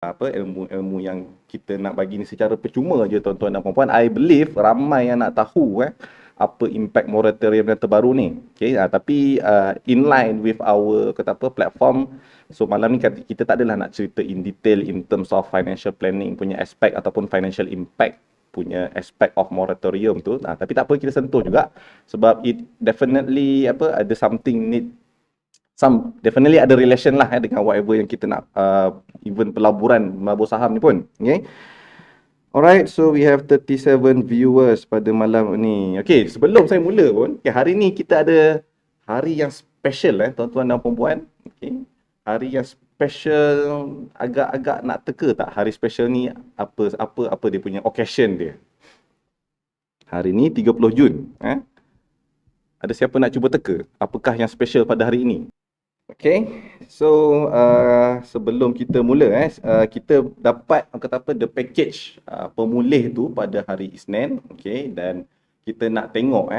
ilmu-ilmu yang kita nak bagi ni secara percuma je tuan-tuan dan puan-puan. I believe ramai yang nak tahu apa impact moratorium yang terbaru ni. Okay, tapi in line with our kata apa platform, so malam ni kita tak adalah nak cerita in detail in terms of financial planning punya aspek ataupun financial impact punya aspek of moratorium tu. Tapi tak apa, kita sentuh juga sebab it definitely ada something need, definitely ada relation lah dengan whatever yang kita nak, even pelaburan mabur saham ni pun. Okay. Alright, so we have 37 viewers pada malam ni. Okay, sebelum saya mula pun, okay, hari ni kita ada hari yang special tuan-tuan dan puan-puan. Okay. Hari yang special, agak-agak nak teka tak hari special ni apa dia punya occasion dia. Hari ni 30 Jun. Ada siapa nak cuba teka apakah yang special pada hari ini? Okay, so sebelum kita mula, kita dapat kata apa the package pemulih tu pada hari Isnin, okay, dan kita nak tengok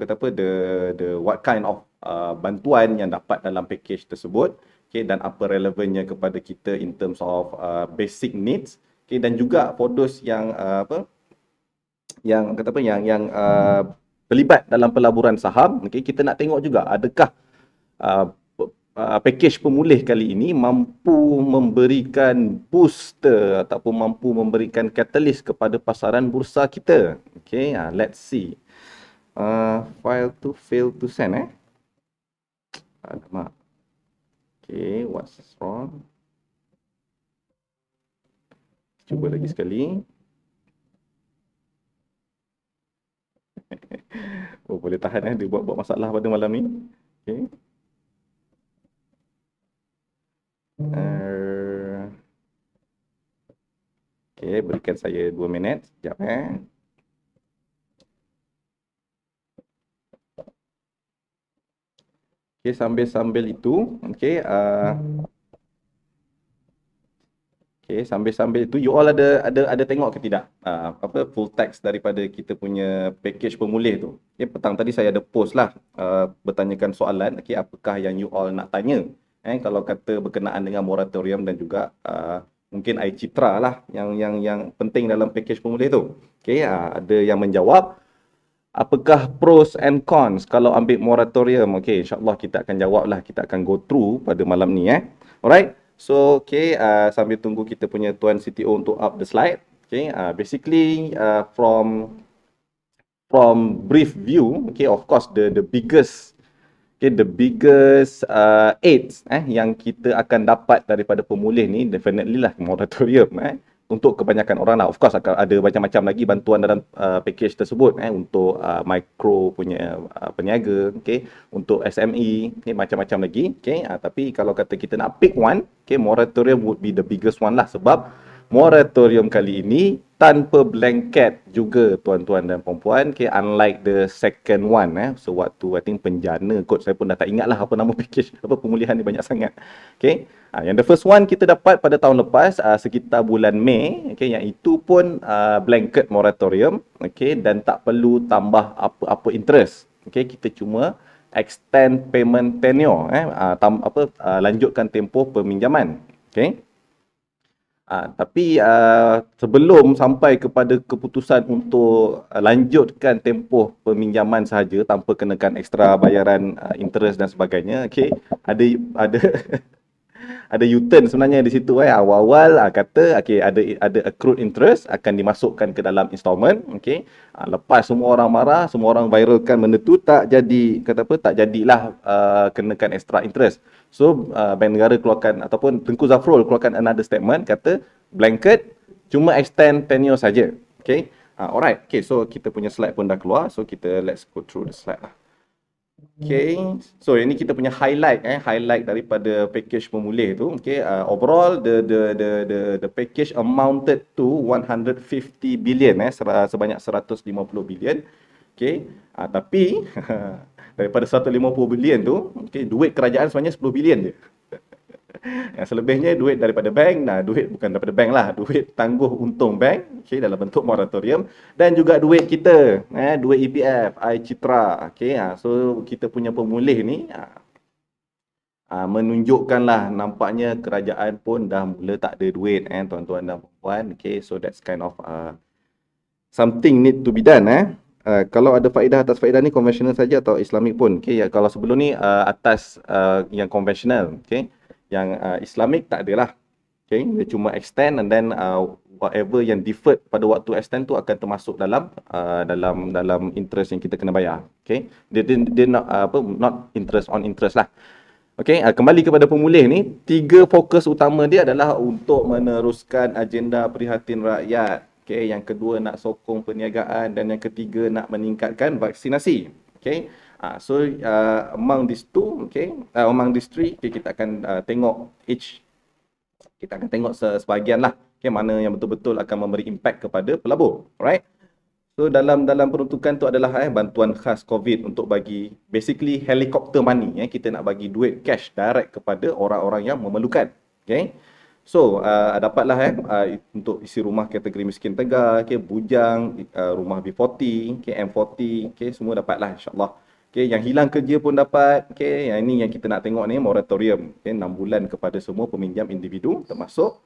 kata apa the what kind of bantuan yang dapat dalam package tersebut, okay, dan apa relevannya kepada kita in terms of basic needs, okay, dan juga for those yang yang kata apa yang terlibat dalam pelaburan saham, okay, kita nak tengok juga adakah package pemulih kali ini mampu memberikan booster ataupun mampu memberikan catalyst kepada pasaran bursa kita. Okay, let's see. File to fail to send Alamak. Okay, what's wrong? Cuba lagi sekali. Oh, boleh tahan dia buat masalah pada malam ni. Okay. Okay, berikan saya 2 minit. Sekejap Okay, sambil-sambil itu, okay, okay, sambil-sambil itu, you all ada tengok ke tidak full text daripada kita punya package pemulih tu. Okay, petang tadi saya ada post lah, bertanyakan soalan, okay, apakah yang you all nak tanya, kalau kata berkenaan dengan moratorium dan juga mungkin air citra lah yang penting dalam package pemulih tu. Okay, ada yang menjawab, apakah pros and cons kalau ambil moratorium? Okay, insyaAllah kita akan jawab lah, kita akan go through pada malam ni. Alright. So, okay, sambil tunggu kita punya Tuan CTO untuk up the slide. Okay, basically from brief view, okay, of course the biggest aids yang kita akan dapat daripada pemulih ni definitely lah moratorium untuk kebanyakan orang lah. Of course akan ada macam-macam lagi bantuan dalam package tersebut untuk micro punya peniaga, okay, untuk SME, okay, macam-macam lagi, okay. Tapi kalau kata kita nak pick one, okay, moratorium would be the biggest one lah, sebab moratorium kali ini tanpa blanket juga tuan-tuan dan puan-puan, okay, unlike the second one so waktu I think penjana kot, saya pun dah tak ingat lah apa nama package pemulihan ni, banyak sangat. Okay, yang the first one kita dapat pada tahun lepas sekitar bulan Mei, okay, yang itu pun blanket moratorium, okay, dan tak perlu tambah apa-apa interest, okay, kita cuma extend payment tenure, lanjutkan tempoh peminjaman, okay. Tapi sebelum sampai kepada keputusan untuk lanjutkan tempoh peminjaman sahaja tanpa kenakan ekstra bayaran interest dan sebagainya, okay, ada ada U-turn sebenarnya di situ. Awal-awal kata okay, ada accrued interest akan dimasukkan ke dalam installment, okay. Lepas semua orang marah, semua orang viralkan benda tu, tak jadi, kata apa, tak jadilah kenakan extra interest. So Bank Negara keluarkan ataupun Tengku Zafrul keluarkan another statement, kata blanket cuma extend tenure saja. Okay, alright. Okay, so kita punya slide pun dah keluar, so kita let's go through the slide lah. Okay, so ini kita punya highlight daripada package pemulih tu. Okay, overall the package amounted to 150 billion, sebanyak 150 billion. Okay, tapi daripada 150 billion tu, okay, duit kerajaan sebenarnya 10 billion je. Yang selebihnya duit daripada bank, duit bukan daripada bank lah, duit tangguh untung bank, okay, dalam bentuk moratorium, dan juga duit kita, duit EPF, air citra, okay. So kita punya pemulih ni, menunjukkanlah nampaknya kerajaan pun dah mula tak ada duit tuan-tuan dan puan. Okay, so that's kind of something need to be done. Kalau ada faedah atas faedah ni konvensional saja atau Islamik pun. Okay, ya, kalau sebelum ni atas yang konvensional. Okay, yang Islamik tak adalah. Okay, dia cuma extend and then whatever yang deferred pada waktu extend tu akan termasuk dalam dalam interest yang kita kena bayar. Okay, dia not interest on interest lah. Okay, kembali kepada pemulih ni, 3 fokus utama dia adalah untuk meneruskan agenda prihatin rakyat. Okay, yang kedua nak sokong perniagaan dan yang ketiga nak meningkatkan vaksinasi. Okay, so among these two, okay, among these three, okay, kita akan tengok each, kita akan tengok sebahagian lah, okay, mana yang betul-betul akan memberi impact kepada pelabur. Alright. So dalam peruntukan tu adalah bantuan khas COVID untuk bagi basically helicopter money. Kita nak bagi duit cash direct kepada orang-orang yang memerlukan. Okay. So dapatlah untuk isi rumah kategori miskin tegar, okay, bujang, rumah B40, okay, M40, okay, semua dapatlah insyaAllah. Okay, yang hilang kerja pun dapat. Okay, yang ini yang kita nak tengok ni, moratorium. Okay, 6 bulan kepada semua peminjam individu termasuk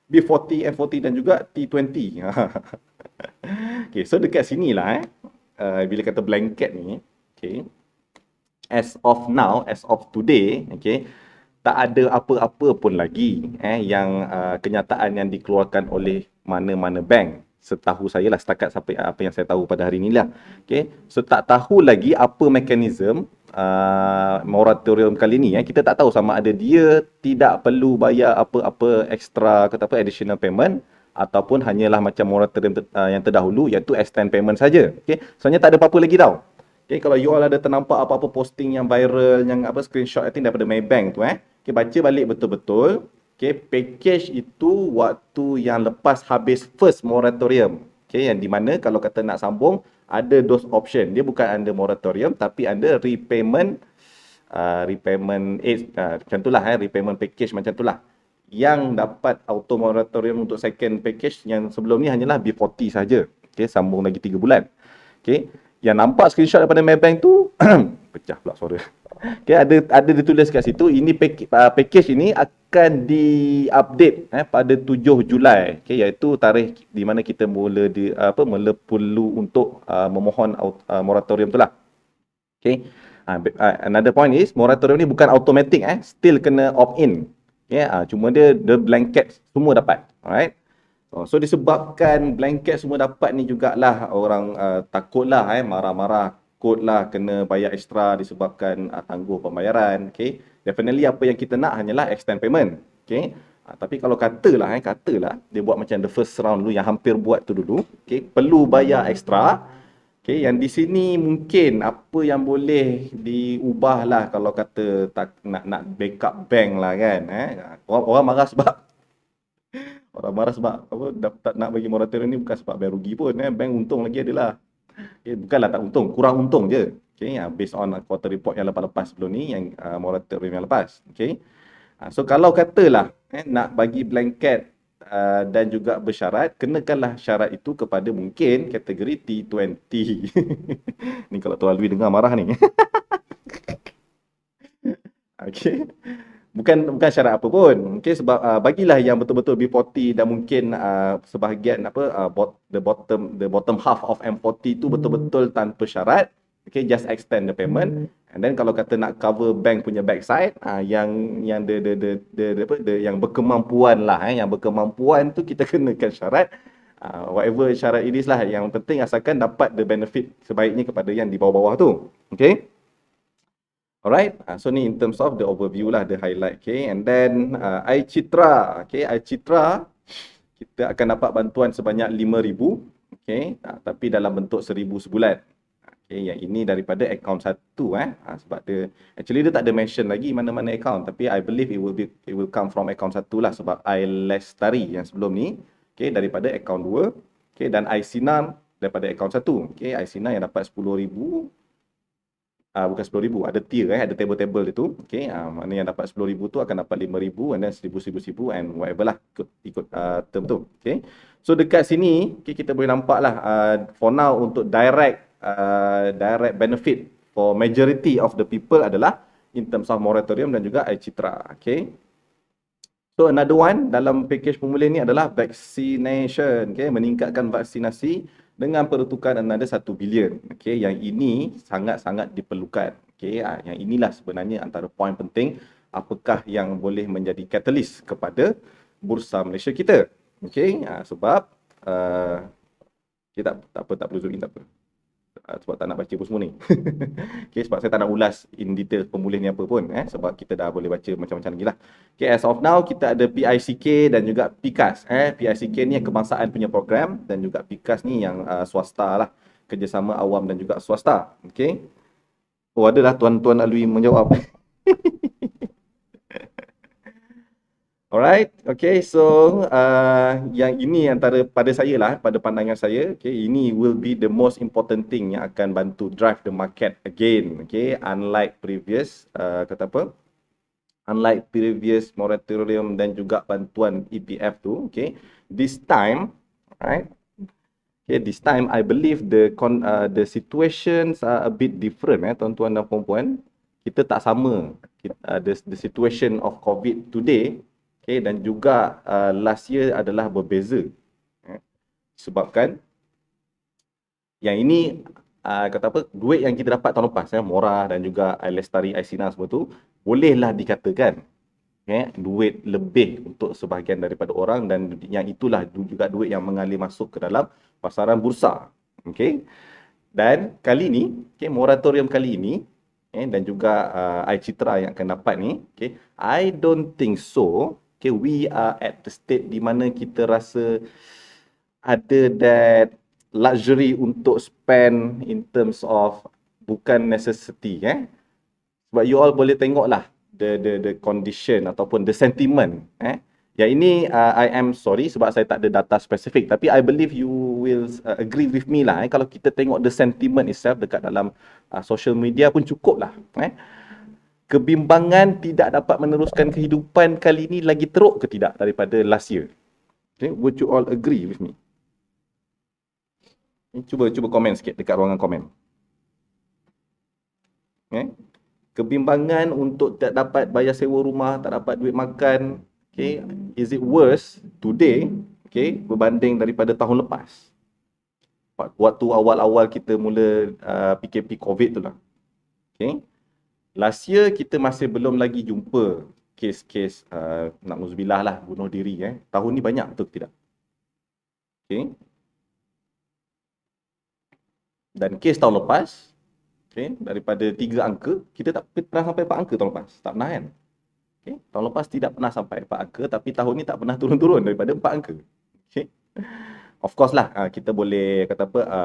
B40, M40 dan juga T20. Okay, so dekat sini lah bila kata blanket ni, okay, as of now, as of today, okay, tak ada apa-apa pun lagi yang kenyataan yang dikeluarkan oleh mana-mana bank. Setahu saya lah, setakat sampai apa yang saya tahu pada hari inilah. Okay, so tak tahu lagi apa mekanisme moratorium kali ni. Kita tak tahu sama ada dia tidak perlu bayar apa-apa extra, kata apa, additional payment, ataupun hanyalah macam moratorium yang terdahulu, iaitu extend payment saja. Okay, sebenarnya tak ada apa-apa lagi tau. Okay, kalau you all ada ternampak apa-apa posting yang viral, yang apa screenshot I think daripada Maybank tu okay, baca balik betul-betul. Okay, package itu waktu yang lepas habis first moratorium. Okay, yang di mana kalau kata nak sambung, ada those option. Dia bukan under moratorium tapi under repayment aid, macam itulah repayment package macam itulah. Yang dapat auto moratorium untuk second package yang sebelum ni hanyalah B40 saja. Okay, sambung lagi 3 bulan. Okay, yang nampak screenshot daripada Maybank tu pecah pula suara. Okay, ada ditulis kat situ, ini package ini akan di-update pada 7 Julai. Okay, iaitu tarikh di mana kita mula perlu untuk memohon moratorium tu lah. Okay. Another point is, moratorium ni bukan automatic, still kena opt-in. Okay, cuma dia blanket semua dapat. Alright. So disebabkan blanket semua dapat ni jugalah orang takutlah marah-marah, lah kena bayar ekstra disebabkan tangguh pembayaran. Okay, definitely apa yang kita nak hanyalah extend payment. Okay, tapi kalau katalah dia buat macam the first round dulu yang hampir buat tu dulu, okay, perlu bayar ekstra. Okay, yang di sini mungkin apa yang boleh diubah lah kalau kata tak nak backup bank lah kan. Orang marah sebab apa, tak nak bagi moratorium ni bukan sebab bayar rugi pun. Bank untung lagi adalah. Okay, bukanlah tak untung, kurang untung je. Okay, based on quarter report yang lepas-lepas sebelum ni, yang moratorium yang lepas. Okay, so kalau katalah nak bagi blanket dan juga bersyarat, kenakanlah syarat itu kepada mungkin kategori T20. Ni kalau Tuan Alwi dengar marah ni. Okay, bukan syarat apa pun. Okay, sebab bagilah yang betul-betul B40 dan mungkin sebahagian the bottom half of M40 tu betul-betul tanpa syarat. Okay, just extend the payment. And then kalau kata nak cover bank punya backside, yang yang berkemampuan lah, yang berkemampuan tu kita kenakan syarat. Whatever syarat it is lah, yang penting asalkan dapat the benefit sebaiknya kepada yang di bawah-bawah tu. Okay. Alright, so ni in terms of the overview lah, the highlight. Okay, and then iCitra. Okay, iCitra kita akan dapat bantuan sebanyak 5,000. Okay, tapi dalam bentuk 1,000 sebulan. Okay, yang ini daripada akaun 1 sebab dia actually dia tak ada mention lagi mana-mana akaun, tapi I believe it will come from akaun 1 lah, sebab iLestari yang sebelum ni, okay, daripada akaun 2, okay, dan iSinar daripada akaun 1. Okay, iSinar yang dapat 10,000, bukan 10,000, ada tier, ada table-table dia tu. Okay, mana yang dapat 10,000 tu akan dapat 5,000 and then 1,000 and whatever lah, ikut term tu. Okay, so dekat sini, okay, kita boleh nampak lah for now untuk direct benefit for majority of the people adalah in terms of moratorium dan juga iCitra. Okay. So another one dalam package pemulihan ni adalah vaccination, okay, meningkatkan vaksinasi dengan peruntukan another 1 bilion. Okay, yang ini sangat-sangat diperlukan. Okay, yang inilah sebenarnya antara poin penting apakah yang boleh menjadi catalyst kepada bursa Malaysia kita. Okay, sebab kita tak perlu zoom in, tak apa. Sebab tak nak baca pun semua ni. Okay, sebab saya tak nak ulas in detail pemulihan ni apa pun, sebab kita dah boleh baca macam-macam lagi lah. Okay, as of now, kita ada PICK dan juga PIKAS. PICK ni yang kebangsaan punya program dan juga PIKAS ni yang swasta lah. Kerjasama awam dan juga swasta. Okay. Oh, adalah Tuan-Tuan Alwi menjawab. Alright, okay, so yang ini antara pada saya lah, pada pandangan saya, okay, ini will be the most important thing yang akan bantu drive the market again, okay, unlike previous, unlike previous moratorium dan juga bantuan EPF tu, okay, this time, right, okay, this time I believe the situations are a bit different, tuan-tuan dan puan-puan, kita tak sama, the situation of COVID today. Okay, dan juga last year adalah berbeza. Sebabkan yang ini duit yang kita dapat tahun lepas, Mora dan juga Lestari, Aisina semua tu bolehlah dikatakan duit lebih untuk sebahagian daripada orang, dan yang itulah juga duit yang mengalir masuk ke dalam pasaran bursa. Okay. Dan kali ni, moratorium kali ini dan juga iCitra yang akan dapat ni, I don't think so. Okay, we are at the state di mana kita rasa ada that luxury untuk spend in terms of bukan necessity. Sebab you all boleh tengok lah the condition ataupun the sentiment. Yang ini I am sorry sebab saya tak ada data spesifik, tapi I believe you will agree with me lah. Kalau kita tengok the sentiment itself dekat dalam social media pun cukup lah. Kebimbangan tidak dapat meneruskan kehidupan kali ini lagi teruk ke tidak daripada last year? Okay, would you all agree with me? Cuba komen sikit dekat ruangan komen. Okay. Kebimbangan untuk tak dapat bayar sewa rumah, tak dapat duit makan, okay, is it worse today, okay, berbanding daripada tahun lepas? Waktu awal-awal kita mula PKP COVID tu lah. Okay. Last year kita masih belum lagi jumpa kes-kes na'udzubillah lah bunuh diri. Tahun ni banyak betul tidak? Okay. Dan kes tahun lepas, okay, daripada 3 angka, kita tak pernah sampai 4 angka tahun lepas. Tak pernah kan? Okay. Tahun lepas tidak pernah sampai 4 angka, tapi tahun ni tak pernah turun-turun daripada 4 angka. Okay. Of course lah, kita boleh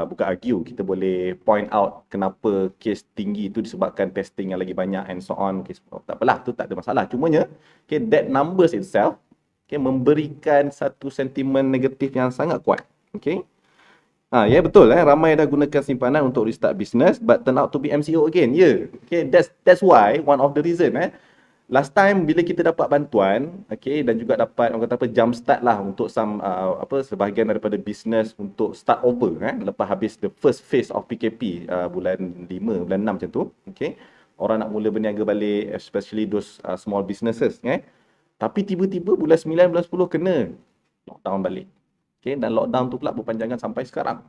bukan argue, kita boleh point out kenapa kes tinggi itu disebabkan testing yang lagi banyak and so on. Okay, tak apalah, tu tak ada masalah. Cumanya, okay, that numbers itself, okay, memberikan satu sentimen negatif yang sangat kuat. Okay. Ya, betul, ramai dah gunakan simpanan untuk restart business but turn out to be MCO again. Yeah. Okay, that's why one of the reason last time bila kita dapat bantuan, okay, dan juga dapat orang kata jump start lah untuk sebahagian daripada business untuk start over lepas habis the first phase of PKP bulan 5, bulan 6 macam tu, okay. Orang nak mula berniaga balik, especially those small businesses, tapi tiba-tiba bulan 9, bulan 10 kena lockdown balik. Okay, dan lockdown tu pula berpanjangan sampai sekarang.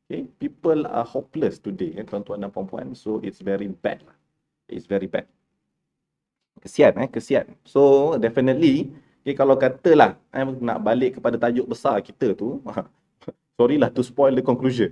Okay, people are hopeless today, tuan-tuan dan puan-puan. So it's very bad. It's very bad. Kesian, kesian. So definitely, okay, kalau katalah nak balik kepada tajuk besar kita tu, sorry lah to spoil the conclusion.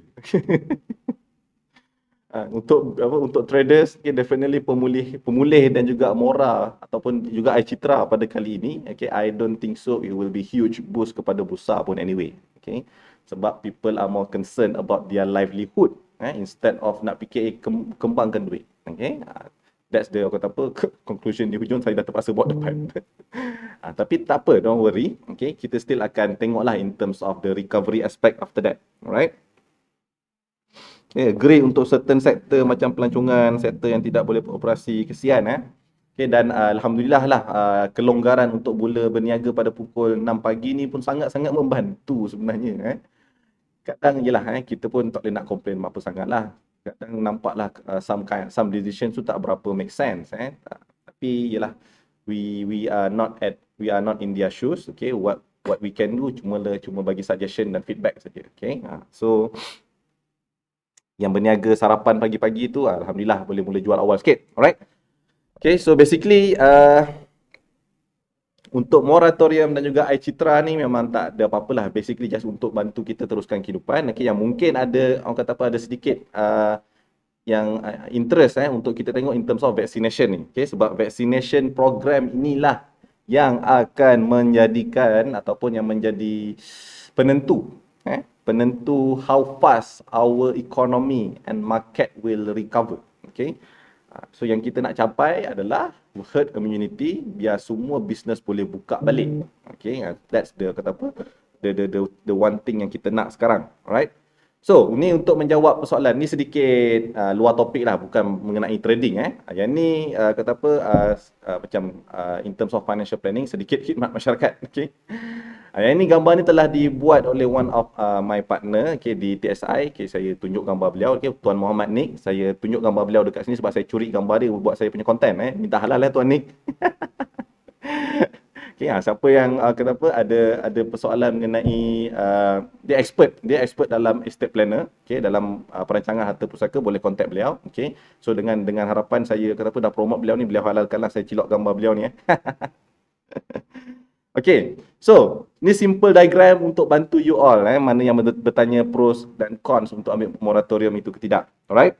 Untuk traders, okay, definitely pemulih dan juga Mora ataupun juga iCitra pada kali ini, okay, I don't think so it will be huge boost kepada bursa pun anyway. Okay, sebab people are more concerned about their livelihood instead of nak fikir kembangkan duit. Okay, that's the conclusion di hujung. Saya dah terpaksa buat depan. Tapi tak apa, don't worry. Okay, kita still akan tengoklah in terms of the recovery aspect after that. Alright. Okay, agree untuk certain sektor macam pelancongan, sektor yang tidak boleh beroperasi, kesian. Okay, dan alhamdulillah lah kelonggaran untuk mula berniaga pada pukul 6 pagi ni pun sangat-sangat membantu sebenarnya. Kadang je lah kita pun tak boleh nak komplain apa sangat lah. kadang nampaklah some decision tu tak berapa make sense tapi yalah, we are not in their shoes. Okay, what we can do cuma bagi suggestion dan feedback saja. Okay, so yang berniaga sarapan pagi-pagi tu alhamdulillah boleh mula jual awal sikit. Alright. Okay, so basically untuk moratorium dan juga iCitra ni memang tak ada apa-apalah, basically just untuk bantu kita teruskan kehidupan. Okay, yang mungkin ada orang kata apa, ada sedikit yang interest untuk kita tengok in terms of vaccination ni. Okay, sebab vaccination program inilah yang akan menjadikan ataupun yang menjadi penentu penentu how fast our economy and market will recover. Okay, so yang kita nak capai adalah herd immunity, biar semua business boleh buka balik. Okay, that's the kata apa, the one thing yang kita nak sekarang. Alright. So, ni untuk menjawab persoalan ni sedikit luar topik lah, bukan mengenai trading Yang ni kata apa, macam in terms of financial planning, sedikit khidmat masyarakat. Okay. Yang ni gambar ni telah dibuat oleh one of my partner di TSI. Okay, saya tunjuk gambar beliau, Tuan Muhammad Nick. Saya tunjuk gambar beliau dekat sini sebab saya curi gambar dia buat saya punya content Minta halal Tuan Nick. Okay, siapa yang kata apa, ada persoalan mengenai dia expert dalam estate planner, dalam perancangan harta pusaka, boleh contact beliau. So dengan harapan saya kata apa, dah promote beliau ni, beliau halalkanlah saya cilok gambar beliau ni Okay, so ni simple diagram untuk bantu you all mana yang bertanya pros dan cons untuk ambil moratorium itu ke tidak. Alright.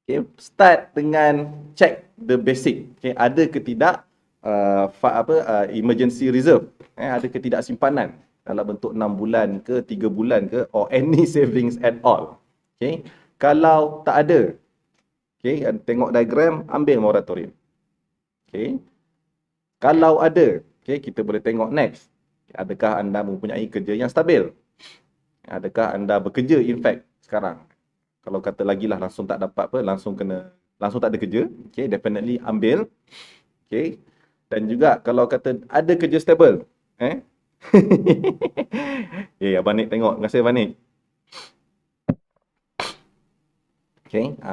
Okay, start dengan check the basic. Ada ke tidak emergency reserve, ada ke tidak simpanan dalam bentuk 6 bulan ke 3 bulan ke, or any savings at all. Kalau tak ada, tengok diagram, ambil moratorium. Kalau ada, kita boleh tengok next, adakah anda mempunyai kerja yang stabil, adakah anda bekerja in fact sekarang. Kalau kata lagi lah langsung tak dapat langsung tak ada kerja, definitely ambil. Dan juga kalau kata ada kerja stable, Abang Nik tengok. Terima kasih Abang Nik.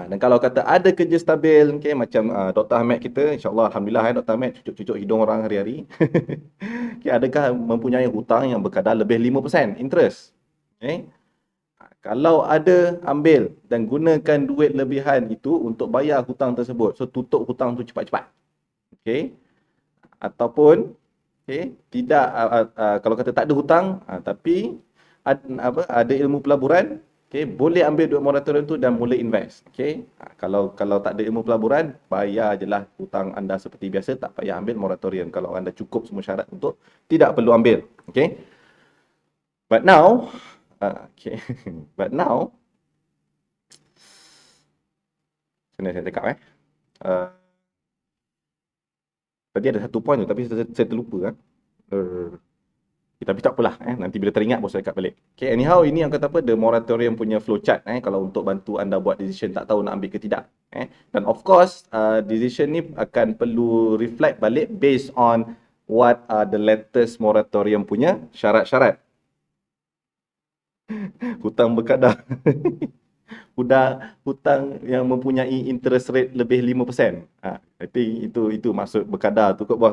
Dan kalau kata ada kerja stabil, macam Dr. Ahmed kita, insyaAllah Alhamdulillah Dr. Ahmed cucuk-cucuk hidung orang hari-hari. Adakah mempunyai hutang yang berkadar lebih 5% interest? Kalau ada, ambil dan gunakan duit lebihan itu untuk bayar hutang tersebut. So tutup hutang tu cepat-cepat. Ataupun tidak, kalau kata tak ada hutang tapi ada ilmu pelaburan, boleh ambil duit moratorium tu dan mula invest. Kalau tak ada ilmu pelaburan, bayar je lah hutang anda seperti biasa, tak payah ambil moratorium kalau anda cukup semua syarat untuk tidak perlu ambil. But now but now saya cakap tadi ada satu point tu tapi saya terlupa tapi tak apalah, nanti bila teringat baru saya cakap balik. Anyhow, ini yang kata apa, the moratorium punya flowchart kalau untuk bantu anda buat decision, tak tahu nak ambil ke tidak. Dan of course, decision ni akan perlu reflect balik based on what are the latest moratorium punya syarat-syarat. Hutang berkadar. Hutang yang mempunyai interest rate lebih 5%. I think itu maksud berkadar tu kot bos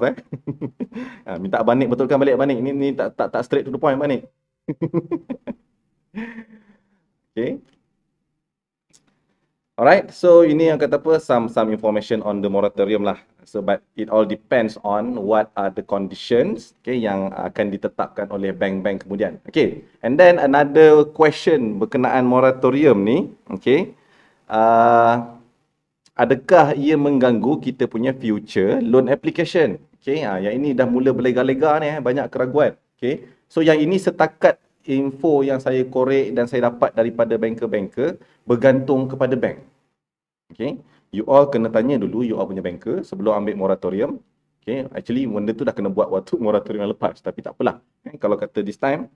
minta Abang Nik betulkan balik Abang Nik. Ni tak straight to the point Abang Nik. Alright, so ini yang kata apa, some information on the moratorium lah. So but it all depends on what are the conditions yang akan ditetapkan oleh bank-bank kemudian. And then another question berkenaan moratorium ni, adakah ia mengganggu kita punya future loan application? Yang ini dah mula berlega-lega ni, banyak keraguan. So yang ini setakat info yang saya korek dan saya dapat daripada banker-banker, bergantung kepada bank. You all kena tanya dulu you all punya banker sebelum ambil moratorium. Actually benda tu dah kena buat waktu moratorium yang lepas, tapi tak apalah. Kalau kata this time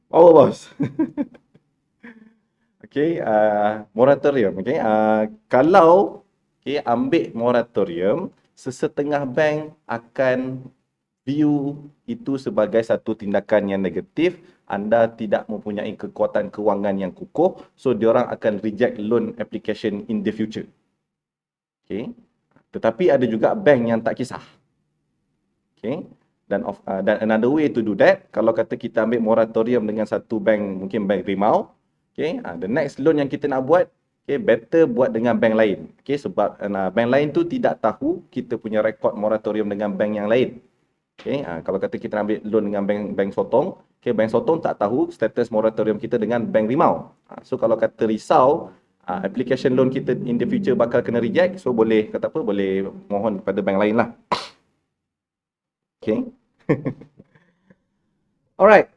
power boss. Moratorium. Kalau ambil moratorium, sesetengah bank akan view itu sebagai satu tindakan yang negatif, anda tidak mempunyai kekuatan kewangan yang kukuh, so diorang akan reject loan application in the future. Okay. Tetapi ada juga bank yang tak kisah. Okay. Dan another way to do that, kalau kata kita ambil moratorium dengan satu bank, mungkin bank Rimau, okay, the next loan yang kita nak buat, okay, better buat dengan bank lain. Okay, sebab bank lain tu tidak tahu kita punya rekod moratorium dengan bank yang lain. Okay, kalau kata kita ambil loan dengan bank Sotong, okay, bank Sotong tak tahu status moratorium kita dengan bank Rimau. So kalau kata risau, application loan kita in the future bakal kena reject, so boleh kata apa, boleh mohon kepada bank lain lah. Okay. Alright.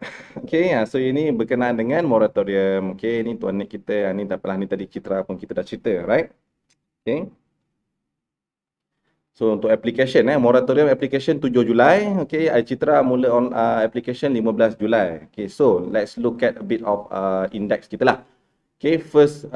Okay, so ini berkenaan dengan moratorium. Okay, ni tuan Nick kita, ni tak apalah, ni tadi Citra pun kita dah cerita, right? Okay. So untuk application, moratorium application 7 Julai. Okay, Citra mula on application 15 Julai. Okay, so let's look at a bit of index kita lah. Okay, first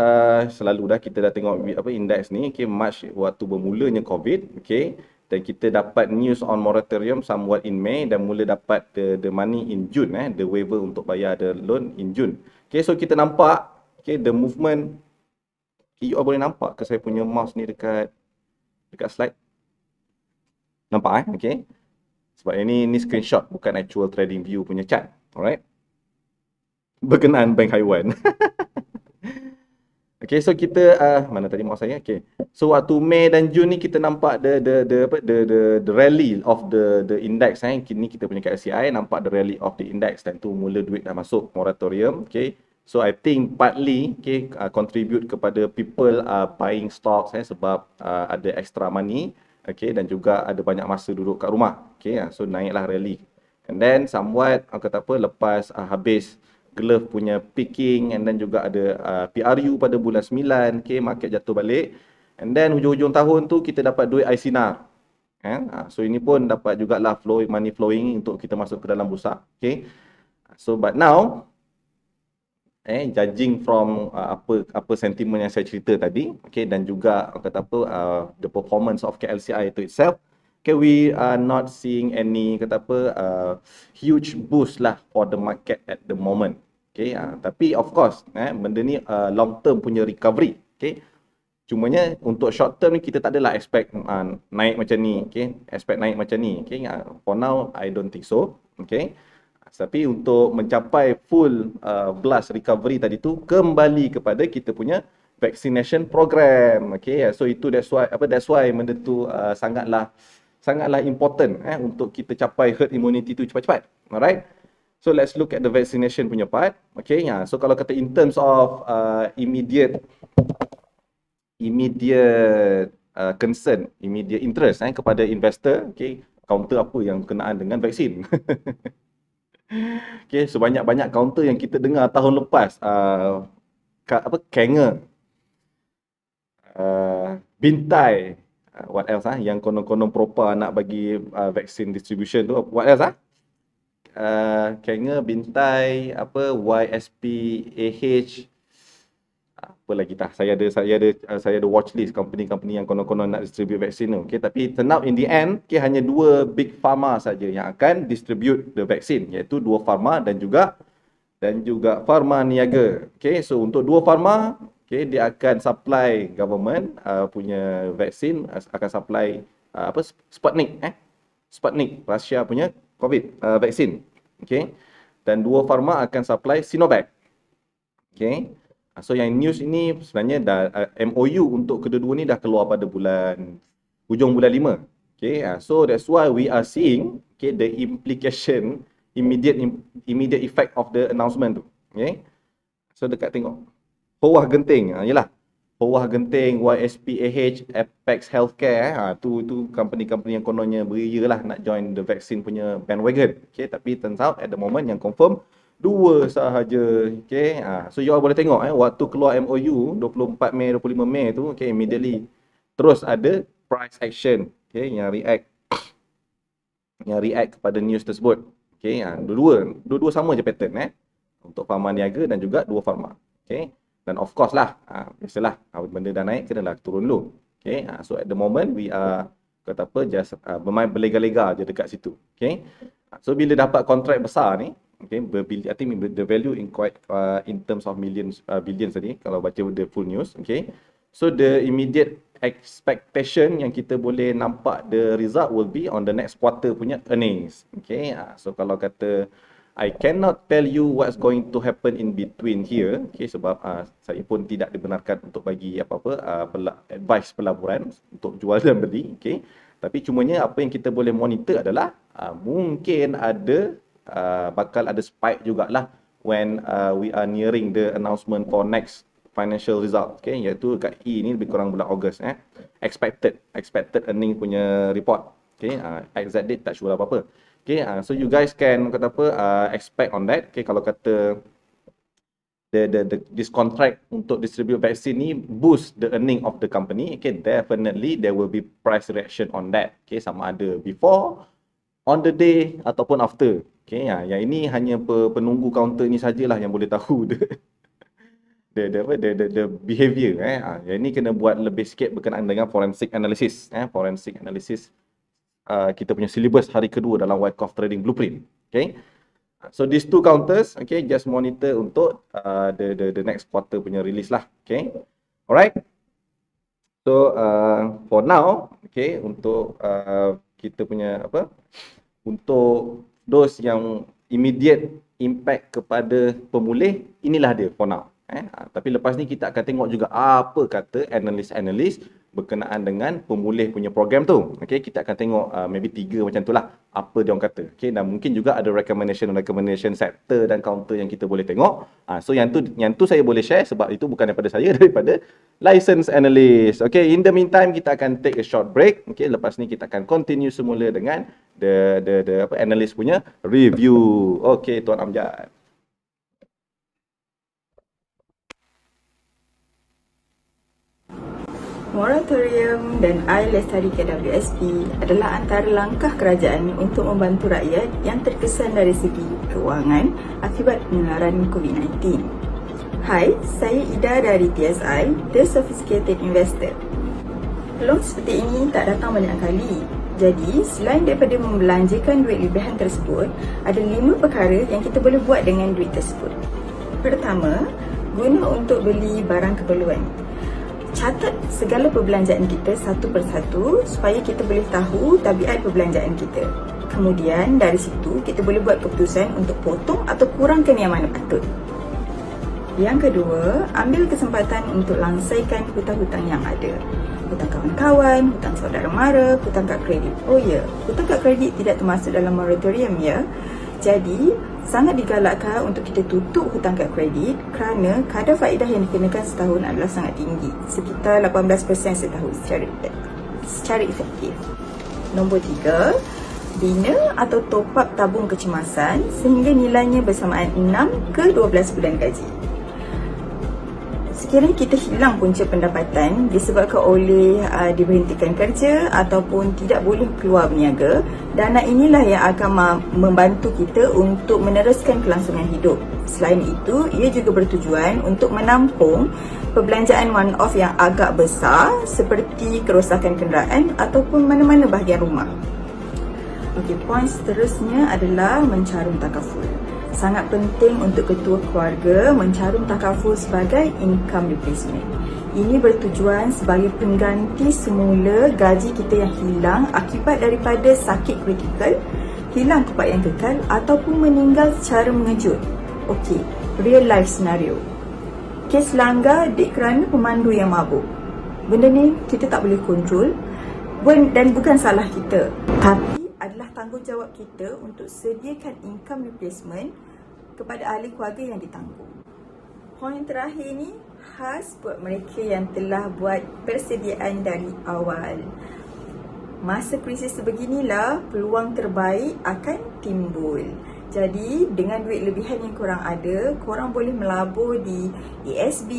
selalu dah kita dah tengok apa index ni. Okay, March waktu bermulanya COVID. Okay, dan kita dapat news on moratorium somewhat in May dan mula dapat the money in June, the waiver untuk bayar the loan in June. Okay, so kita nampak, okay, the movement. You all boleh nampak ke saya punya mouse ni dekat slide? Nampak okay. Sebab ini screenshot, bukan actual trading view punya chart. Alright. Berkenaan bank haiwan. Okay, so kita mana tadi mouse saya? Okay. So waktu Mei dan Jun ni kita nampak the rally of the index Kini kita punya KLCI nampak the rally of the index dan tu mula duit dah masuk moratorium. Okay. So I think partly contribute kepada people buying stocks sebab ada extra money. Okay, dan juga ada banyak masa duduk kat rumah. Okay, so naiklah rally. And then somewhat kata apa, lepas habis glove punya peaking, and then juga ada PRU pada bulan 9, okay, market jatuh balik. And then hujung-hujung tahun tu kita dapat duit ICNAR. So ini pun dapat jugalah money flowing untuk kita masuk ke dalam bursa. Okay. So but now judging from apa sentimen yang saya cerita tadi, okay, dan juga kata apa the performance of KLCI itu itself, okay, we are not seeing any kata apa huge boost lah for the market at the moment. Okay, tapi of course benda ni long term punya recovery. Okay, cumanya untuk short term ni kita tak adalah expect naik macam ni. Okay, expect naik macam ni. Okay, for now I don't think so. Okay. Tapi untuk mencapai full blast recovery tadi tu kembali kepada kita punya vaccination program. Okay, so itu that's why benda tu sangatlah important untuk kita capai herd immunity tu cepat-cepat. Alright. So let's look at the vaccination punya part. Okay, so kalau kata in terms of immediate concern, immediate interest kepada investor, okay, counter apa yang berkenaan dengan vaksin. Okay, so banyak-banyak counter yang kita dengar tahun lepas, Kanger, Bintai, what else yang konon-konon propa nak bagi vaksin distribution tu, what else Kanger, Bintai, YSPAH, apa lagi saya ada watchlist company-company yang konon-konon nak distribute vaksin tu. Okay, tapi turn out in the end, okay, hanya 2 big pharma saja yang akan distribute the vaksin, iaitu 2 pharma dan juga pharma niaga. Okay, so untuk 2 pharma, okay, dia akan supply government punya vaksin, akan supply Sputnik, Russia punya COVID vaksin. Okay, dan 2 pharma akan supply Sinovac. Okay. So yang news ini sebenarnya dah MOU untuk kedua-dua ni dah keluar pada hujung bulan 5. Okay, so that's why we are seeing the implication, immediate effect of the announcement tu. Okay, so dekat tengok Howah Genting, yalah Howah Genting, YSPAH, Apex Healthcare, tu company-company yang kononnya beria lah nak join the vaccine punya bandwagon. Okay, tapi turns out at the moment yang confirm 2 sahaja. Okay, so you all boleh tengok waktu keluar MOU 24 Mei, 25 Mei tu, okay, immediately terus ada price action, okay, yang react kepada news tersebut. Okay, dua-dua sama je pattern untuk pharma niaga dan juga 2 pharma. Okay, dan of course lah biasalah benda dah naik kenalah turun dulu. Okay, so at the moment we are kata apa, just bermain berlega-lega je dekat situ. Okay. So bila dapat kontrak besar ni, okay, I think the value in quite in terms of millions, billions tadi kalau baca the full news. Okay. So the immediate expectation yang kita boleh nampak the result will be on the next quarter punya earnings. Okay. So kalau kata I cannot tell you what's going to happen in between here, okay, sebab saya pun tidak dibenarkan untuk bagi apa-apa advice pelaburan untuk jual dan beli, okay. Tapi cumanya apa yang kita boleh monitor adalah mungkin ada bakal ada spike jugalah when we are nearing the announcement for next financial result, okay, iaitu kat E ni lebih kurang bulan Ogos, expected earning punya report, okay. Exact date tak sure apa-apa. Okay, so you guys can kata apa expect on that. Okay, kalau kata this contract untuk distribute vaksin ni boost the earning of the company, okay, definitely there will be price reaction on that. Okay, sama ada before, on the day ataupun after. Okay, yang ini hanya penunggu counter ni sajalah yang boleh tahu the behavior. Yang ini kena buat lebih sikit berkenaan dengan forensic analysis. Forensic analysis. Kita punya syllabus hari kedua dalam Wyckoff Trading Blueprint. Okay. So these two counters, okay, just monitor untuk the next quarter punya release lah. Okay. Alright. So for now, okay, untuk kita punya apa? Untuk those yang immediate impact kepada pemulih, inilah dia for now. Tapi lepas ni kita akan tengok juga apa kata analis-analis berkenaan dengan pemulih punya program tu. Okay, kita akan tengok maybe 3 macam tu lah apa dia orang kata. Okay, dan mungkin juga ada recommendation sector dan counter yang kita boleh tengok. So yang tu saya boleh share sebab itu bukan daripada saya, daripada license analyst. Okay, in the meantime kita akan take a short break. Okay, lepas ni kita akan continue semula dengan the analyst punya review. Okay, Tuan Amjad. Moratorium dan I Lestari KWSP adalah antara langkah kerajaan untuk membantu rakyat yang terkesan dari segi kewangan akibat penularan COVID-19. Hai, saya Ida dari TSI, The Sophisticated Investor. Peluang seperti ini tak datang banyak kali. Jadi, selain daripada membelanjakan duit lebihan tersebut, ada 5 perkara yang kita boleh buat dengan duit tersebut. Pertama, guna untuk beli barang keperluan. Catat segala perbelanjaan kita satu persatu supaya kita boleh tahu tabiat perbelanjaan kita. Kemudian dari situ kita boleh buat keputusan untuk potong atau kurangkan yang mana patut. Yang kedua, ambil kesempatan untuk langsaikan hutang-hutang yang ada. Hutang kawan-kawan, hutang saudara mara, hutang kad kredit. Oh ya, hutang kad kredit tidak termasuk dalam moratorium ya. Jadi, sangat digalakkan untuk kita tutup hutang kad kredit kerana kadar faedah yang dikenakan setahun adalah sangat tinggi, sekitar 18% setahun secara efektif. Nombor 3, bina atau top up tabung kecemasan sehingga nilainya bersamaan 6 ke 12 bulan gaji. Sekiranya kita hilang punca pendapatan disebabkan oleh diberhentikan kerja ataupun tidak boleh keluar berniaga, dana inilah yang akan membantu kita untuk meneruskan kelangsungan hidup. Selain itu, ia juga bertujuan untuk menampung perbelanjaan one-off yang agak besar seperti kerosakan kenderaan ataupun mana-mana bahagian rumah. Okey, poin seterusnya adalah mencarum takaful. Sangat penting untuk ketua keluarga mencarum takaful sebagai income replacement. Ini bertujuan sebagai pengganti semula gaji kita yang hilang akibat daripada sakit kritikal, hilang tempat yang kekal ataupun meninggal secara mengejut. Okey, real life scenario. Kes langgar kerana pemandu yang mabuk. Benda ni kita tak boleh kontrol dan bukan salah kita. Tapi adalah tanggungjawab kita untuk sediakan income replacement kepada ahli keluarga yang ditanggung. Poin terakhir ni khas buat mereka yang telah buat persediaan dari awal. Masa krisis sebeginilah peluang terbaik akan timbul. Jadi dengan duit lebihan yang korang ada, korang boleh melabur di ASB,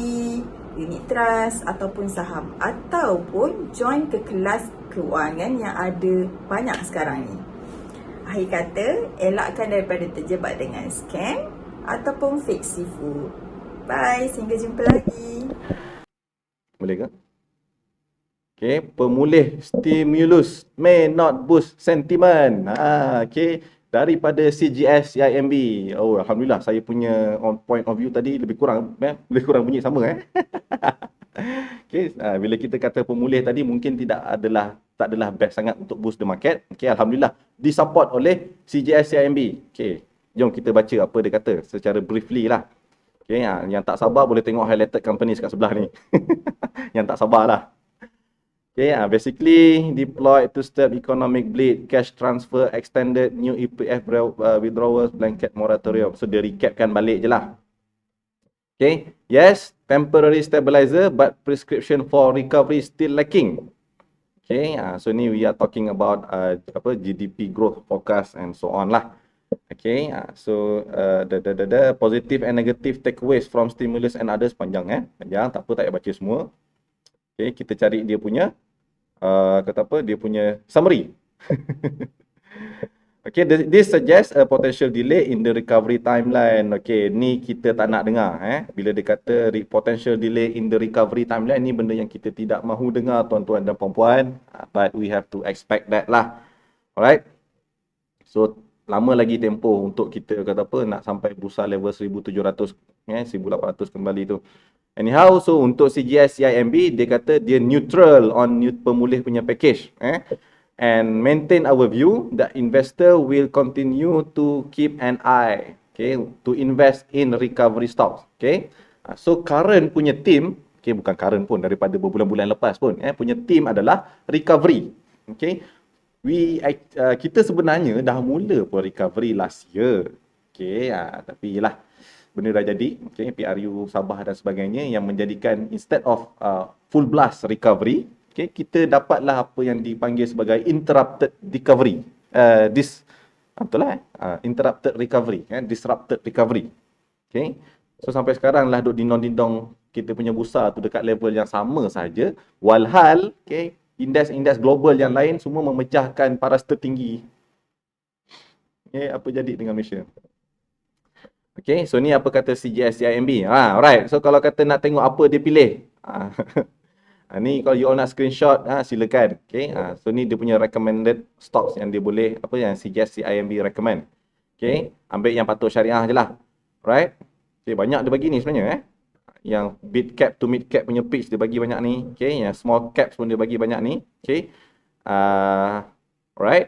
unit trust ataupun saham, ataupun join ke kelas kewangan yang ada banyak sekarang ni. Akhir kata, elakkan daripada terjebak dengan scam ataupun fake seafood. Bye, sehingga jumpa lagi. Boleh ke? Okay, pemulih stimulus may not boost sentiment. Okay, daripada CGS CIMB. Oh, alhamdulillah saya punya on point of view tadi lebih kurang lebih kurang bunyi sama Okay, bila kita kata pemulih tadi mungkin tak adalah best sangat untuk boost the market. Okay, alhamdulillah disupport oleh CGS CIMB. Okay, jom kita baca apa dia kata secara briefly lah. Okay, yang tak sabar boleh tengok highlighted companies kat sebelah ni. Yang tak sabar lah. Okay, basically deployed to stop economic bleed, cash transfer extended, new EPF withdrawals, blanket moratorium. So dia recapkan balik je lah. Okay, yes, temporary stabilizer but prescription for recovery still lacking. Okay, so ni we are talking about GDP growth forecast and so on lah. Okay, so the positive and negative takeaways from stimulus and others panjang panjang, tak apa, tak payah baca semua. Okay, kita cari dia punya dia punya summary. Okay, this suggests a potential delay in the recovery timeline. Okay, ni kita tak nak dengar bila dia kata potential delay in the recovery timeline, ni benda yang kita tidak mahu dengar tuan-tuan dan puan-puan, but we have to expect that lah. Alright. So lama lagi tempoh untuk kita nak sampai bursa level 1700 1800 kembali tu. Anyhow, so untuk CGS CIMB dia kata dia neutral on pemulih punya package and maintain our view that investor will continue to keep an eye to invest in recovery stocks. So current punya team, bukan current pun, daripada berbulan-bulan lepas pun punya team adalah recovery. Kita sebenarnya dah mula pun recovery last year. Tapi yelah, benda dah jadi. PRU Sabah dan sebagainya yang menjadikan instead of full blast recovery, kita dapatlah apa yang dipanggil sebagai interrupted recovery. Interrupted recovery, disrupted recovery. So sampai sekarang lah duk dindong-dindong kita punya bursa tu dekat level yang sama saja. Walhal, indeks-indeks global yang lain semua memecahkan paras tertinggi. Apa jadi dengan Malaysia? So ni apa kata CGS CIMB. Alright. So kalau kata nak tengok apa dia pilih. Ni kalau you all nak screenshot, silakan. So ni dia punya recommended stocks yang dia boleh, yang CGS CIMB recommend. Ambil yang patuh syariah je lah. Right? Banyak dia bagi ni sebenarnya. Yang big cap to mid cap punya pitch dia bagi banyak ni. Yang small caps pun dia bagi banyak ni. Right?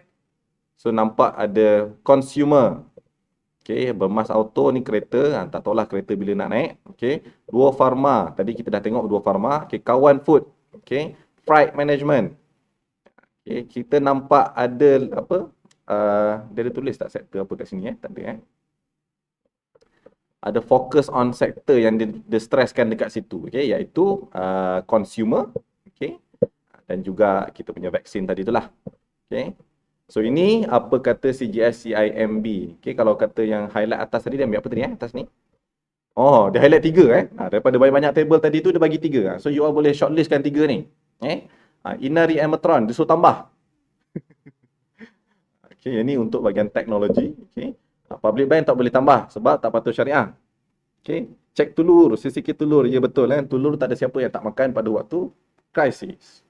So nampak ada consumer. Bermas auto ni kereta, tak tahulah kereta bila nak naik. Dua Pharma, tadi kita dah tengok Dua Pharma. Kawan Food, Freight Management. Kita nampak ada dia ada tulis tak sektor apa kat sini tak ada Ada focus on sektor yang dia stresskan dekat situ, iaitu consumer, dan juga kita punya vaksin tadi itulah. So ini apa kata CGS CIMB. Kalau kata yang highlight atas tadi, dia ambil apa tadi atas ni? Oh, dia highlight 3 daripada banyak-banyak table tadi tu dia bagi 3. So you all boleh shortlistkan 3 ni. Inari Amatron dia suruh tambah. Ini untuk bahagian teknologi. Public bank tak boleh tambah sebab tak patuh syariah. Cek Tulur, CCK Tulur, ya betul Tulur tak ada siapa yang tak makan pada waktu krisis.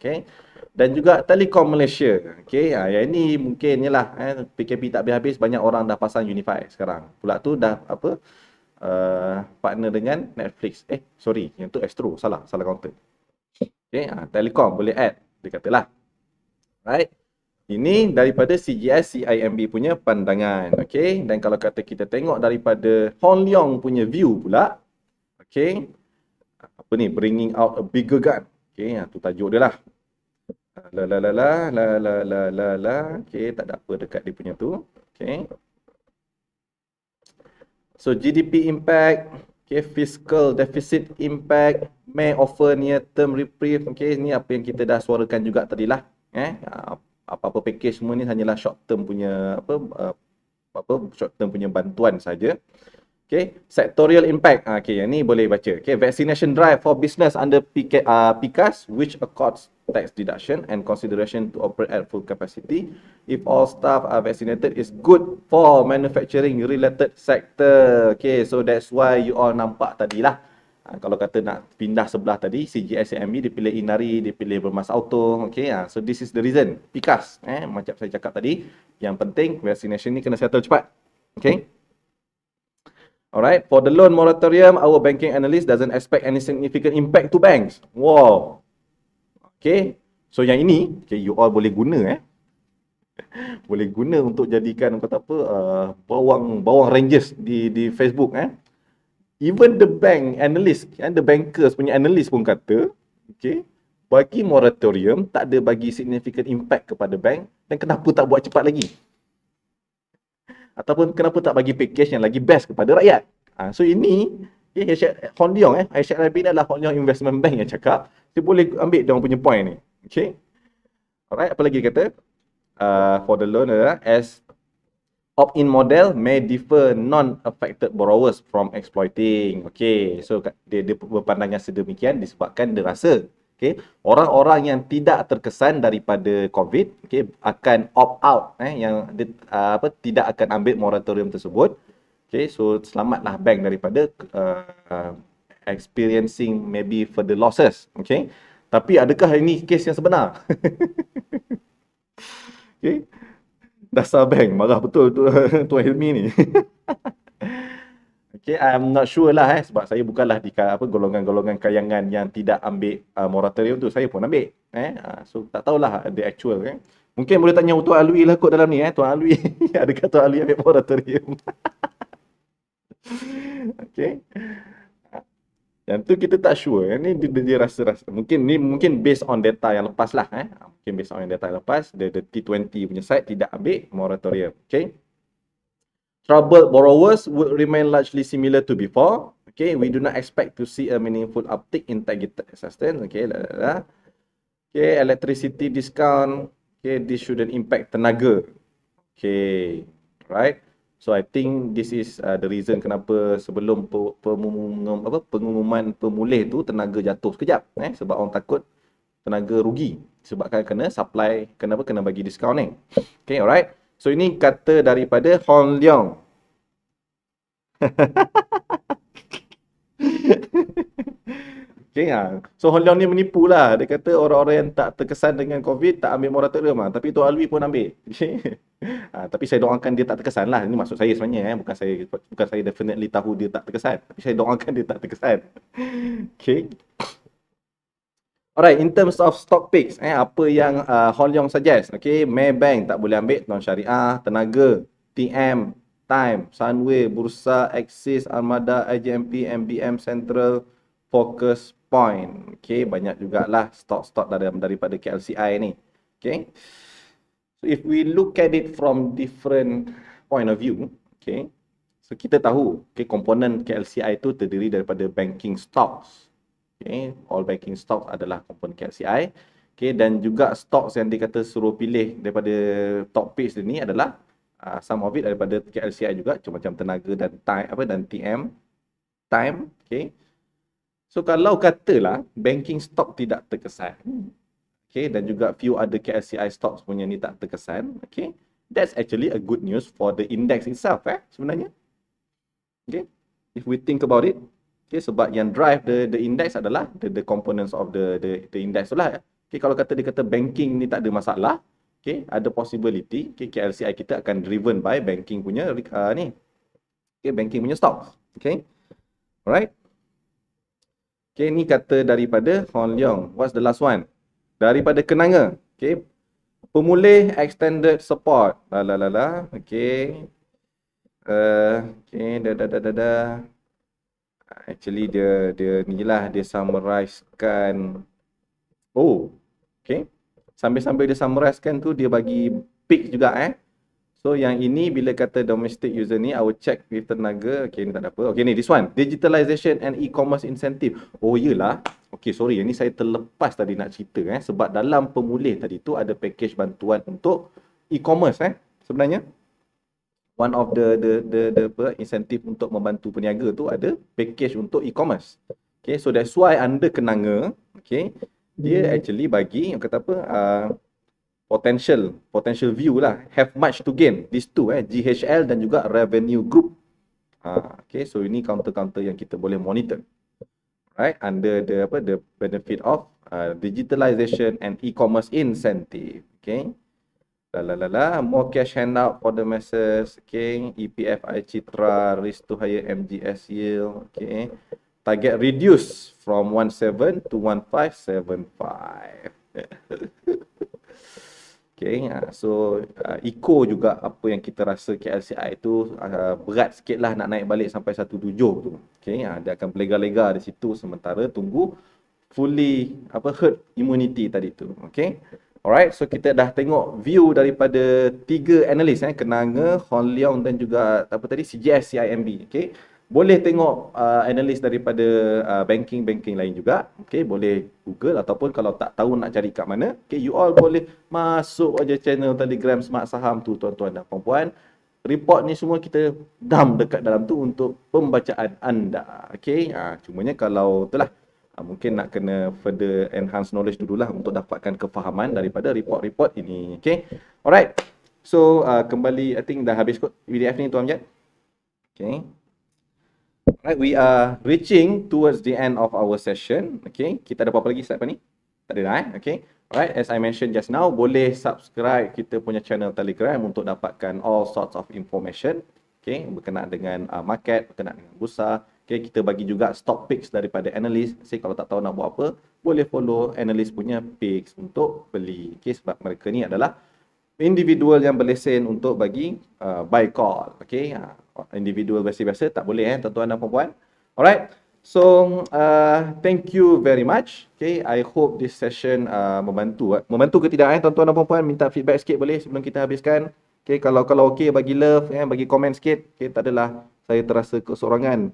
Dan juga Telekom Malaysia. Yang ini mungkin jelah PKP tak habis-habis, banyak orang dah pasang Unify sekarang. Pula tu dah partner dengan Netflix. Yang tu Astro, salah counter. Telekom boleh add, dia katalah. Right? Ini daripada CGS CIMB punya pandangan. Dan kalau kata kita tengok daripada Hon Leong punya view pula, apa ni, bringing out a bigger gun. Tu tajuk dia lah. Tak ada apa dekat dia punya tu. So GDP impact, fiscal deficit impact, may offer near term reprieve. Ni apa yang kita dah suarakan juga tadilah. Apa-apa package semua ni hanyalah short term punya short term punya bantuan saja. Sectorial impact. Yang ni boleh baca. Vaccination drive for business under PIKAS, which accords tax deduction and consideration to operate at full capacity if all staff are vaccinated is good for manufacturing related sector. So that's why you all nampak tadilah Kalau kata nak pindah sebelah tadi, CGS CMB, dia pilih Inari, dia pilih Bermas Auto. Okay, so this is the reason. Pikas, macam saya cakap tadi, yang penting vaccination ni kena settle cepat. Okay. Alright, for the loan moratorium, our banking analyst doesn't expect any significant impact to banks. Wow. Okay, so yang ini, okay, you all boleh guna boleh guna untuk jadikan kata apa bawang ranges di Facebook Even the bank analyst, the bankers punya analyst pun kata, okay, bagi moratorium tak ada bagi significant impact kepada bank, dan kenapa tak buat cepat lagi? Ataupun kenapa tak bagi package yang lagi best kepada rakyat? So ini, Hon Leong, Aisyah Rabi adalah Hon Leong Investment Bank yang cakap, dia boleh ambil dia punya point ni. Okay. Alright, apa lagi kata? For the loan as opt-in model may differ non-affected borrowers from exploiting. Okay, so dia berpandangan sedemikian disebabkan dia rasa, okay, orang-orang yang tidak terkesan daripada COVID, okay, akan opt-out, yang tidak akan ambil moratorium tersebut. Okay, so selamatlah bank daripada experiencing maybe further losses. Okay, tapi adakah ini kes yang sebenar? Okay. Dasar bank, marah betul Tuan Hilmi ni. Okay, I'm not sure lah sebab saya bukanlah di golongan-golongan kayangan yang tidak ambil moratorium tu. Saya pun ambil. So tak tahulah the actual Mungkin boleh tanya Tuan Alwi lah kot dalam ni Tuan Alwi. Adakah Tuan Alwi ambil moratorium? Okay. Yang tu kita tak sure. Ni dia rasa mungkin based on data yang lepas lah Mungkin based on data yang lepas, the T20 punya side tidak ambil moratorium. Okay. Troubled borrowers would remain largely similar to before. Okay, we do not expect to see a meaningful uptick in targeted assistance. Okay, Okay, electricity discount. Okay, this shouldn't impact tenaga. Okay, right. So I think this is the reason kenapa sebelum pengumuman pemulih tu tenaga jatuh sekejap sebab orang takut tenaga rugi sebabkan kena supply, kena bagi diskaun ni. Okay, alright. So ini kata daripada Hon Leong. Okay, so Hon Leong ni menipu lah. Dia kata orang-orang yang tak terkesan dengan COVID tak ambil moratorium tapi Tuan Alwi pun ambil. Okay. Tapi saya doakan dia tak terkesan lah. Ini maksud saya sebenarnya bukan saya definitely tahu dia tak terkesan, tapi saya doakan dia tak terkesan. Okay. Alright, in terms of stock picks, apa yang Hon Leong suggest? Okay, Maybank tak boleh ambil, non-syariah, tenaga, TM, Time, Sunway, Bursa, Axis, Armada, IJMP, MBM, Central, Focus Point. Okay, banyak jugalah stok-stok daripada KLCI ni. Okay. So if we look at it from different point of view, okay, so kita tahu, okay, komponen KLCI itu terdiri daripada banking stocks. Okay, all banking stocks adalah komponen KLCI. Okay, dan juga stocks yang dikata suruh pilih daripada top picks ni adalah some of it daripada KLCI juga, macam tenaga dan dan TM, Time. Okay. So kalau katalah banking stock tidak terkesan, okay, dan juga few other KLCI stocks punya ni tak terkesan, okay, that's actually a good news for the index itself sebenarnya. Okay, if we think about it, okay, sebab yang drive the index adalah the components of the index tu lah. Okay, kalau dia kata banking ni tak ada masalah, okay, ada possibility, okay, KLCI kita akan driven by banking punya okay, banking punya stocks. Okay, alright. Okay, ni kata daripada Hon Leong. What's the last one? Daripada Kenanga. Okay, pemulih extended support. Okay. Okay, actually dia ni lah, dia summarizekan. Oh, okay. Sambil-sambil dia summarizekan tu, dia bagi pick juga So yang ini bila kata domestic user ni, I will check with tenaga. Okay, ni tak ada apa. Okay, ni this one, digitalization and e-commerce incentive. Oh iyalah. Okay, sorry, ini saya terlepas tadi nak cerita sebab dalam pemulih tadi tu ada package bantuan untuk e-commerce sebenarnya. One of the incentive untuk membantu peniaga tu ada package untuk e-commerce. Okay, so that's why under Kenanga, okay, dia actually bagi yang kata apa, potential view lah, have much to gain, these two GHL dan juga revenue group. Okay, so ini counter-counter yang kita boleh monitor. right, under the benefit of digitalization and e-commerce incentive. Okay. More cash handout for the masses. Okay. EPFI Citra, risk to higher MGS yield. Okay. Target reduce from 17 to 1575. Okay, so eco juga apa yang kita rasa KLCI tu berat sikit lah nak naik balik sampai 17 tu. Okay, dia akan berlega-lega di situ sementara tunggu fully herd immunity tadi tu. Okay, alright, so kita dah tengok view daripada 3 analis Kenanga, Hon Leong dan juga CGS CIMB. Okay, boleh tengok analis daripada banking-banking lain juga. Okay, boleh Google ataupun kalau tak tahu nak cari kat mana, okay, you all boleh masuk aja channel Telegram Smart Saham tu tuan-tuan dan puan-puan. Report ni semua kita dump dekat dalam tu untuk pembacaan anda. Okay, cumanya kalau itulah mungkin nak kena further enhance knowledge dululah untuk dapatkan kefahaman daripada report-report ini. Okay, alright. So kembali, I think dah habis kot PDF ni tuan Amjad. Okay. Right, we are reaching towards the end of our session. Okay, kita ada apa lagi slide ni? Tak ada dah Okay. Alright, as I mentioned just now, boleh subscribe kita punya channel Telegram untuk dapatkan all sorts of information. Okay, berkenaan dengan market, berkenaan dengan bursa. Okay, kita bagi juga stock picks daripada analis. So, kalau tak tahu nak buat apa, boleh follow analis punya picks untuk beli. Okay, sebab mereka ni adalah individual yang berlesen untuk bagi buy call. Okay, individual biasa-biasa tak boleh tuan-tuan dan puan-puan. Alright, so thank you very much. Okay, I hope this session membantu. Membantu ke tidak tuan-tuan dan puan-puan? Minta feedback sikit boleh sebelum kita habiskan. Okay, kalau okay bagi love, bagi komen sikit. Okay, tak adalah saya terasa kesorangan.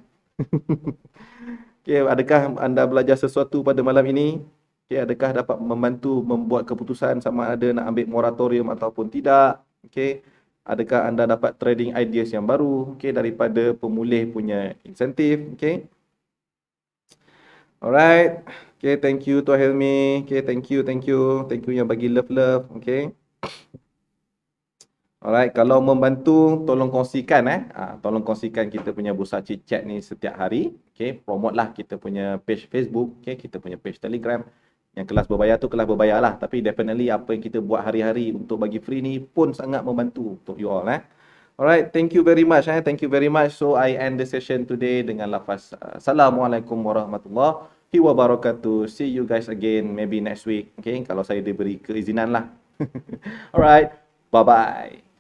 Okay, adakah anda belajar sesuatu pada malam ini? Okay, adakah dapat membantu membuat keputusan sama ada nak ambil moratorium ataupun tidak? Okay, adakah anda dapat trading ideas yang baru, okay, daripada pemulih punya insentif? Okay, alright. Okay, thank you Tuan Helmi. Okay, thank you yang bagi love. Okay. Alright, kalau membantu tolong kongsikan tolong kongsikan kita punya Bursa Chit Chat ni setiap hari. Okay, promote lah kita punya page Facebook, okay, kita punya page Telegram. Yang kelas berbayar tu kelas berbayar lah, tapi definitely apa yang kita buat hari-hari untuk bagi free ni pun sangat membantu untuk you all Alright, thank you very much thank you very much. So I end the session today dengan lafaz Assalamualaikum warahmatullahi wabarakatuh. See you guys again maybe next week. Okay, kalau saya diberi keizinan lah. Alright, bye bye.